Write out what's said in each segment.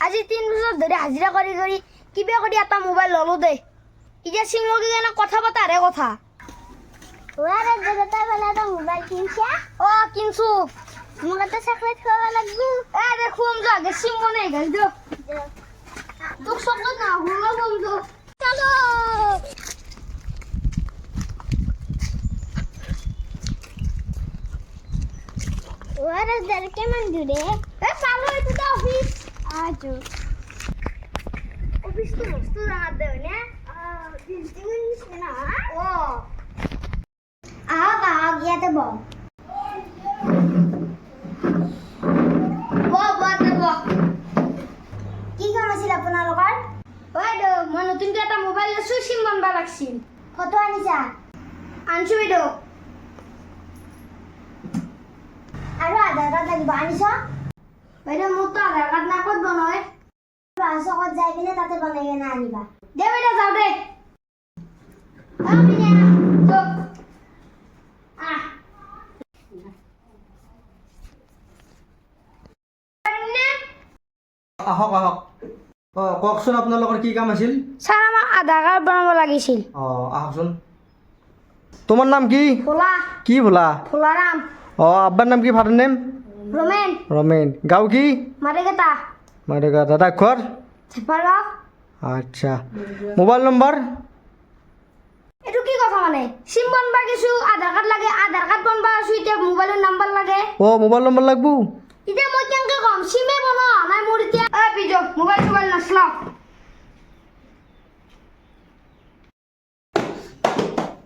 আজি 3 বছৰ ধৰি হাজিৰা কৰি কৰি কিবা কৰি এটা মোবাইল ললো দে এতিয়া সিম লগি কেনে কথা পাতাৰে কথা ওয়ারে জগতা বেলা তো মোবাইল কিনছা ও কিনছু মোক এটা চকলেট খাওয়া লাগবো এ দেখুম যা আগে সিম বনে গেল দিও তোক চকলেট না হলো বন্ধু চলো ওয়ারে দর কেমন দূরে এ চালো এটা তো অফিস আজো অফিস তো মস্ত রাত দেও না বিল্ডিং না ও আগ ইয়াতে ব কি কাম আছিল আপোনালোকৰ বাইদেউ মই নতুনকৈ এটা মোবাইল লৈছো সিম বনবা লাগছিল কত আনিছা আনছো বাইদেউ আৰু আধাৰ কাৰ্ড লাগিব আনিছ বাইদেউ মোৰ তো আধাৰ কাৰ্ড না ক'ত বনায় চকত যাই কিনে তাতে বনাই কিনে আনিবা দে বাইদেউ যাওঁ দে আহক আহক কওকচোন আপোনালোকৰ কি কাম আছিল স্যাৰ আমাৰ আধাৰ কাৰ্ড বানাব লাগিছিল আহকচোন তোমাৰ নাম কি ফুলা কি ভোলা ফুলারাম আব্বার নাম কি ফাদার নেম রোমেন রমেন গাঁও কি মারেগেতা মারেগা দাদা ঘর ছেপারগাঁও আচ্ছা মোবাইল নম্বর এটু কি কথা মানে সিম বনবা কিছু আধার কার্ড লাগে আধার কার্ড বনবা আছো এতিয়া মোবাইলের নাম্বার লাগে মোবাইল নম্বর লাগবো এতিয়া মই কেনকে কম সিমে বনো নাই মোর এতিয়া পিজো মোবাইল নসলাও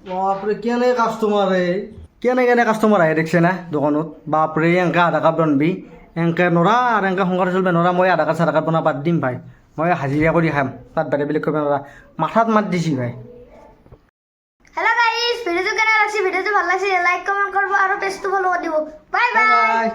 বাপরে কেনে কাস্টমার আহে দেখছে না দোকানত বাপরে এংকা আধার কার্ড বনবি এংকে নরা আর এংকা সংসার চলবে নরা মই আধার কার্ড সাধার কার্ড বনা বাদ দিম ভাই মই হাজিরা করে খাম তাত বাদে বেলেগ কৰিব নৰা মাথাত মাত দিছি ভাই হ্যালো গাইস ভিডিওটো কেনে লাগছে ভিডিওটো ভাল লাগছে লাইক কমেন্ট করব আর পেজটো ফলো করে দিব বাই বাই